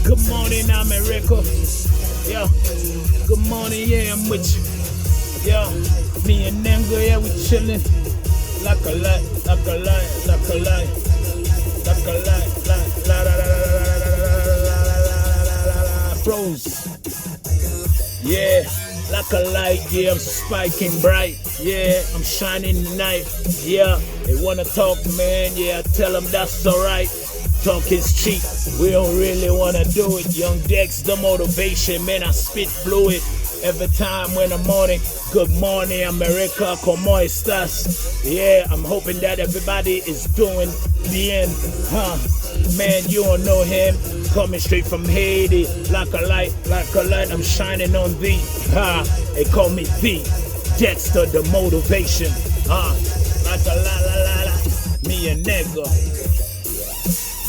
Good morning, America. Yeah. Good morning, yeah, I'm with you. Yeah. Me and Nenga, yeah, we chillin'. Like a light, like a light, like a light. Like a light, like la la la la la la la. Froze. Yeah. Like a light, yeah, I'm spiking bright. Yeah, I'm shining tonight. Yeah, they wanna talk, man. Yeah, I tell them that's alright. Talk is cheap, we don't really wanna do it. Young Dex, the motivation, man, I spit fluid. Every time when I'm morning, good morning, America, como estas? Yeah, I'm hoping that everybody is doing bien, huh? Man, you don't know him, coming straight from Haiti. Like a light, I'm shining on thee. Ha, they call me thee, Dexter, the motivation. Like a la la la la, me a nigga.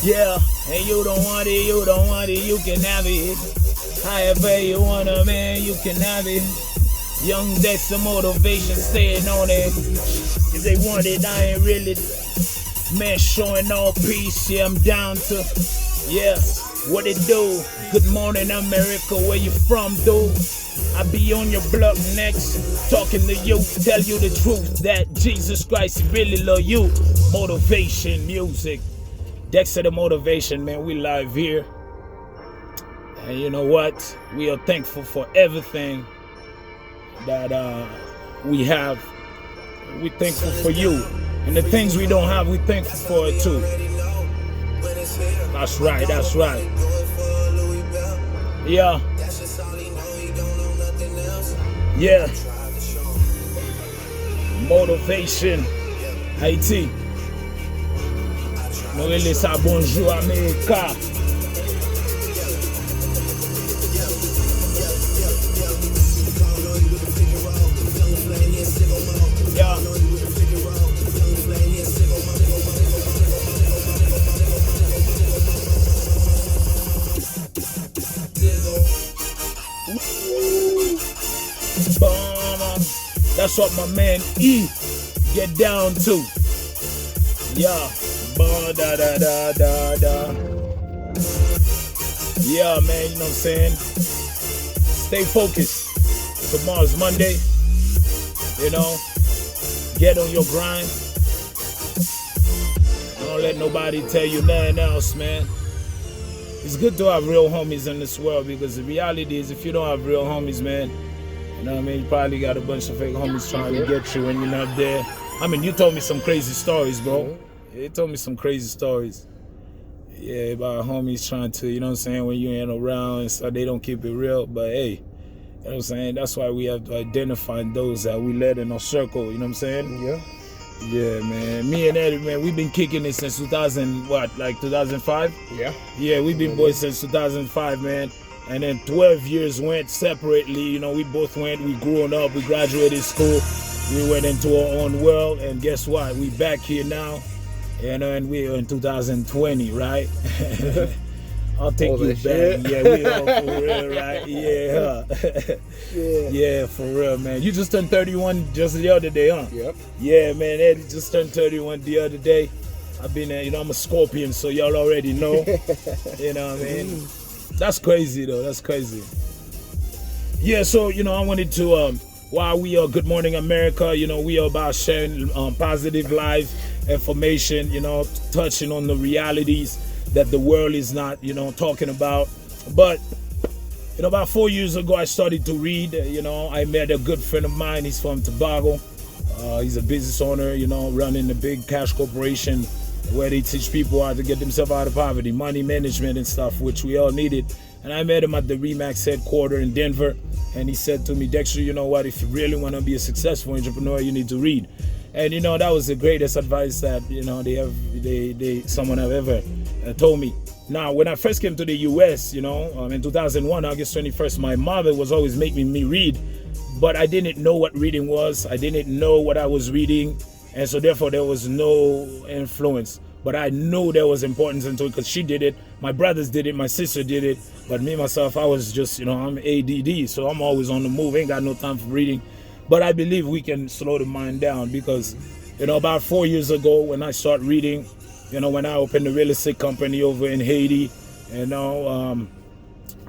Yeah, and you don't want it, you don't want it, you can have it. However you wanna, man, you can have it. Young Dexter motivation, staying on it. If they want it, I ain't really, man, showing all peace. Yeah, I'm down to, yeah, what it do? Good morning, America, where you from, dude? I be on your block next, talking to you, tell you the truth that Jesus Christ really love you. Motivation music. Dexter the motivation, man, we live here. And you know what? We are thankful for everything that we have. We're thankful for you. And the things we don't have, we're thankful for it too. That's right, that's right. Yeah. Yeah. Motivation. Haiti. Nous relais ça bonjour America. Yeah. That's what my man E get down to. Yeah. Da da da da da. Yeah, man, you know what I'm saying? Stay focused. Tomorrow's Monday. You know, get on your grind. Don't let nobody tell you nothing else, man. It's good to have real homies in this world, because the reality is if you don't have real homies, man, you know what I mean, you probably got a bunch of fake homies trying to get you when you're not there. I mean, you told me some crazy stories, bro. You told me some crazy stories. Yeah, about homies trying to, you know what I'm saying, when you ain't around and stuff, they don't keep it real. But hey, you know what I'm saying? That's why we have to identify those that we let in our circle, you know what I'm saying? Yeah. Yeah, man. Me and Eddie, man, we've been kicking it since 2005? Yeah. Yeah, we've been boys since 2005, man. And then 12 years went separately, you know, we both went, we grew up, we graduated school, we went into our own world, and guess what? We back here now. You know, and we're in 2020, right? I'll take all you back. Shit. Yeah, we all for real, right? Yeah. Yeah, for real, man. You just turned 31 just the other day, huh? Yep. Yeah, man. Eddie just turned 31 the other day. I've been, you know, I'm a Scorpion, so y'all already know. You know what I mean? That's crazy, though. That's crazy. Yeah, so, you know, I wanted to, while we are Good Morning America, you know, we are about sharing positive life information, you know, touching on the realities that the world is not, you know, talking about. But, you know, about 4 years ago, I started to read. You know, I met a good friend of mine. He's from Tobago. He's a business owner, you know, running a big cash corporation where they teach people how to get themselves out of poverty, money management and stuff, which we all needed. And I met him at the Remax headquarters in Denver. And he said to me, Dexter, you know what, if you really want to be a successful entrepreneur, you need to read. And you know, that was the greatest advice that, you know, someone have ever told me. Now, when I first came to the US, you know, in 2001, August 21st, my mother was always making me read, but I didn't know what reading was. I didn't know what I was reading. And so therefore there was no influence, but I knew there was importance into it because she did it. My brothers did it. My sister did it. But me, myself, I was just, you know, I'm ADD. So I'm always on the move. Ain't got no time for reading. But I believe we can slow the mind down because, you know, about 4 years ago when I started reading, you know, when I opened the real estate company over in Haiti, you know,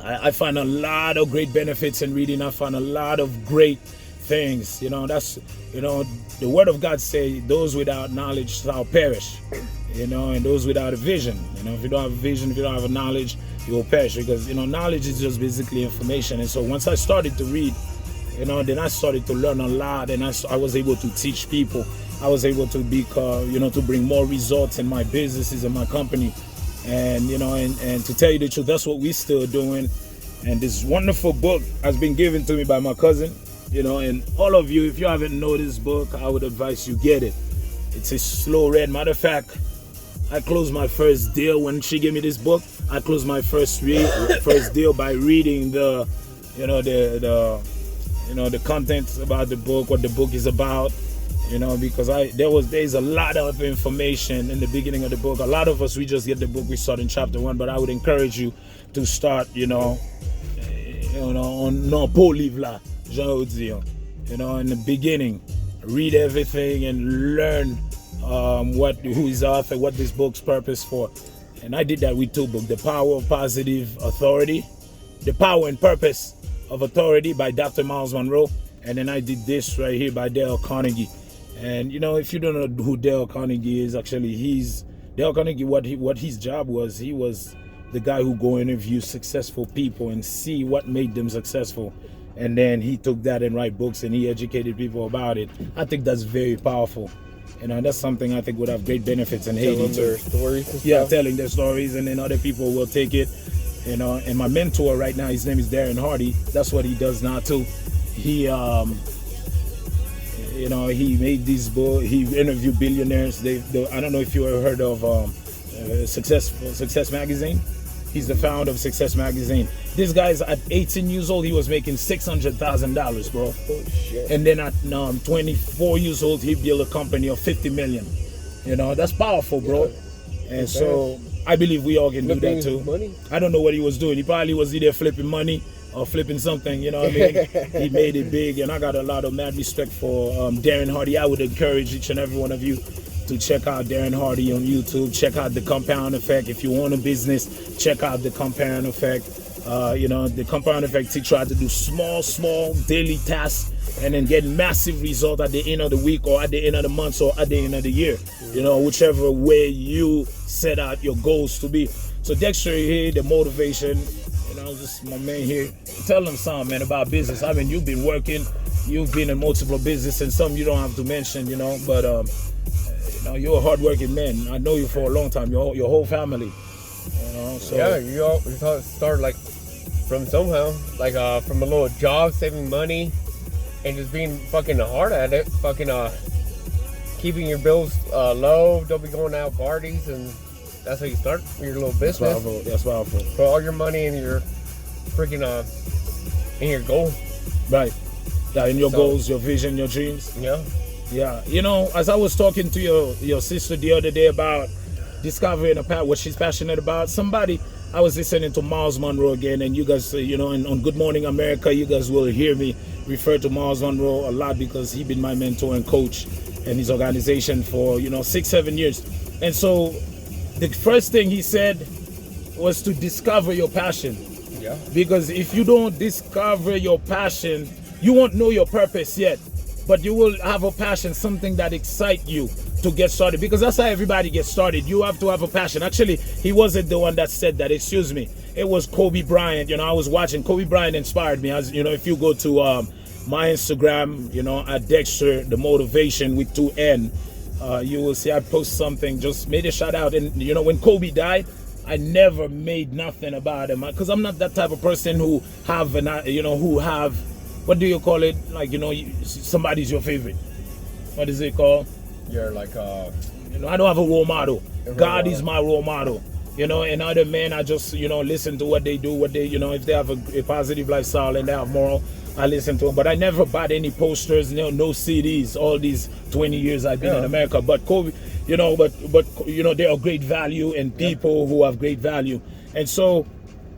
I find a lot of great benefits in reading. I find a lot of great things. That's, the word of God say those without knowledge shall perish. And those without a vision. If you don't have a vision, if you don't have a knowledge, you will perish, because, knowledge is just basically information. And so once I started to read, then I started to learn a lot, and I was able to teach people. I was able to be, to bring more results in my businesses and my company. And, and to tell you the truth, that's what we're still doing. And this wonderful book has been given to me by my cousin, and all of you, if you haven't know this book, I would advise you get it. It's a slow read. Matter of fact, I closed my first deal when she gave me this book. I closed my first deal by reading the contents about the book, what the book is about. Because there's a lot of information in the beginning of the book. A lot of us, we just get the book, we start in chapter 1, but I would encourage you to start, on non pas livre là, Jean would dire, in the beginning, read everything and learn who is the author, what this book's purpose for. And I did that with 2 books, The Power of Positive Authority, The Power and Purpose of Authority by Dr. Miles Monroe, and then I did this right here by Dale Carnegie. And if you don't know who Dale Carnegie is, actually Dale Carnegie, what his job was, he was the guy who go interview successful people and see what made them successful, and then he took that and write books and he educated people about it. I think that's very powerful. That's something I think would have great benefits in Haiti too. Their stories and stuff. Telling their stories, and then other people will take it. And my mentor right now, his name is Darren Hardy. That's what he does now too. He he made this book. He interviewed billionaires. I don't know if you ever heard of Success Magazine. He's the founder of Success Magazine. This guy's at 18 years old, he was making $600,000, bro. Oh, shit. And then at 24 years old, he built a company of $50 million. That's powerful, bro. Yeah. And so I believe we all can do that too. Money. I don't know what he was doing. He probably was either flipping money or flipping something, He made it big, and I got a lot of mad respect for Darren Hardy. I would encourage each and every one of you to check out Darren Hardy on YouTube. Check out The Compound Effect. If you own a business, check out The Compound Effect. The Compound Effect teaches you how to do small daily tasks and then get massive results at the end of the week or at the end of the month or at the end of the year. Whichever way you set out your goals to be. So Dexter here, the motivation. Just my man here. Tell them something, man, about business. I mean, you've been working, you've been in multiple businesses, and some you don't have to mention, but you're a hardworking man. I know you for a long time. Your whole family. So yeah, you start like from somehow, like from a little job, saving money, and just being fucking hard at it. Fucking keeping your bills low. Don't be going out parties, and that's how you start your little business. That's powerful. Put all your money in your freaking in your goal. Right. Yeah, in your goals, your vision, your dreams. Yeah. Yeah. As I was talking to your sister the other day about discovering what she's passionate about, I was listening to Miles Monroe again, and you guys, on Good Morning America, you guys will hear me refer to Miles Monroe a lot because he's been my mentor and coach in his organization for 6-7 years. And so the first thing he said was to discover your passion. Yeah. Because if you don't discover your passion, you won't know your purpose yet. But you will have a passion, something that excites you to get started. Because that's how everybody gets started. You have to have a passion. Actually, he wasn't the one that said that. Excuse me. It was Kobe Bryant. I was watching. Kobe Bryant inspired me. As if you go to my Instagram, at Dexter, the motivation with 2 N, you will see I post something, just made a shout out. And when Kobe died, I never made nothing about him because I'm not that type of person who have what do you call it? Like, somebody's your favorite. What is it called? You're like I don't have a role model. God is my role model. And other men, I just listen to what they do, what they if they have a positive lifestyle and they have moral, I listen to them. But I never bought any posters, no CDs. All these 20 years I've been in America. But Kobe, but they are great value and people who have great value. And so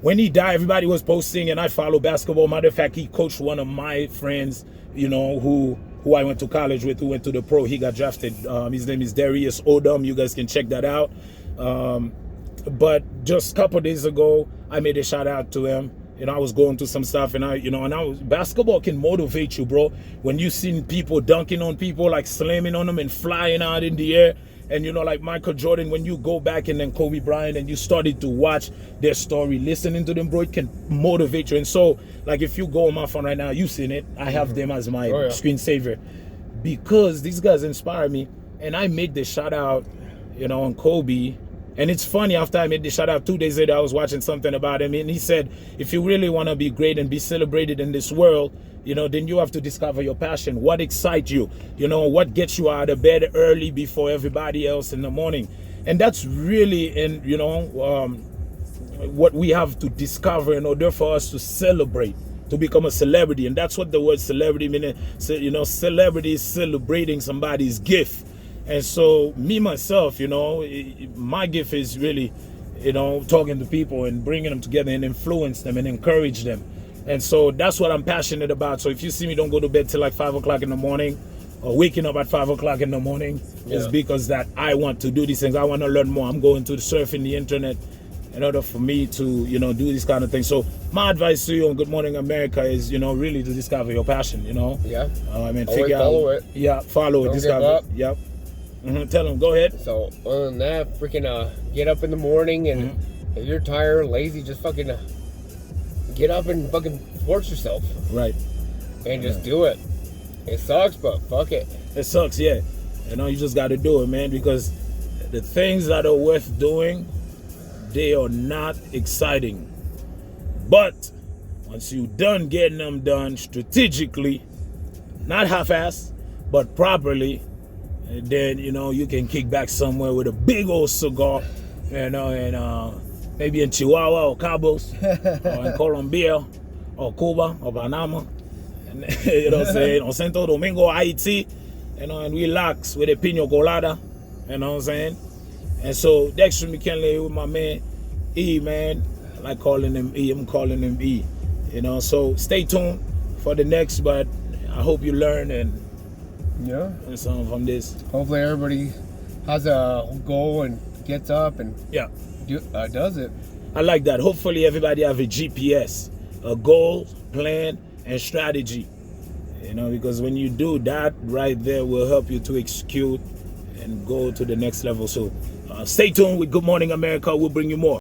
when he died, everybody was posting, and I follow basketball. Matter of fact, he coached one of my friends, who I went to college with, who went to the pro. He got drafted. His name is Darius Odom. You guys can check that out. But just a couple days ago, I made a shout out to him, You know, I was going through some stuff, and basketball can motivate you, bro. When you seen people dunking on people, like slamming on them and flying out in the air, and you know, like Michael Jordan, when you go back and then Kobe Bryant, and you started to watch their story, listening to them, bro, it can motivate you. And so, like, if you go on my phone right now, you seen it. I have them as my screensaver because these guys inspire me, and I made the shout out, you know, on Kobe. And it's funny, after I made the shout out 2 days later, I was watching something about him, and he said, if you really want to be great and be celebrated in this world, you know, then you have to discover your passion. What excites you? You know, what gets you out of bed early before everybody else in the morning? And that's really, you know, what we have to discover in order for us to celebrate, to become a celebrity. And that's what the word celebrity means. So, you know, celebrity is celebrating somebody's gift. And so me, myself, you know, my gift is really, you know, talking to people and bringing them together and influence them and encourage them. And so that's what I'm passionate about. So if you see me don't go to bed till like 5 o'clock in the morning or waking up at 5 o'clock in the morning, it's because that I want to do these things. I want to learn more. I'm going to surfing the internet in order for me to, you know, do these kind of things. So my advice to you on Good Morning America is, you know, really to discover your passion, you know. Yeah. I mean, always follow it. Yeah, follow it. Discover it. Yep. Tell them, go ahead. So other than that, freaking get up in the morning, and if you're tired, lazy, just fucking get up and fucking force yourself. Right. And just do it. It sucks, but fuck it. It sucks, yeah. You know, you just got to do it, man, because the things that are worth doing, they are not exciting. But once you're done getting them done strategically, not half-assed, but properly, and then, you know, you can kick back somewhere with a big old cigar, you know, and maybe in Chihuahua or Cabos or in Colombia or Cuba or Panama, and, you know what I'm saying, on Santo Domingo, Haiti, you know, and relax with a pina colada, you know what I'm saying. And so Dexter McKinley with my man E, man. I like calling him E. I'm calling him E. You know, so stay tuned for the next, but I hope you learn and something from this. Hopefully everybody has a goal and gets up and does it. I like that. Hopefully everybody have a GPS, a goal, plan, and strategy. You know, because when you do that, right there will help you to execute and go to the next level. So stay tuned with Good Morning America. We'll bring you more.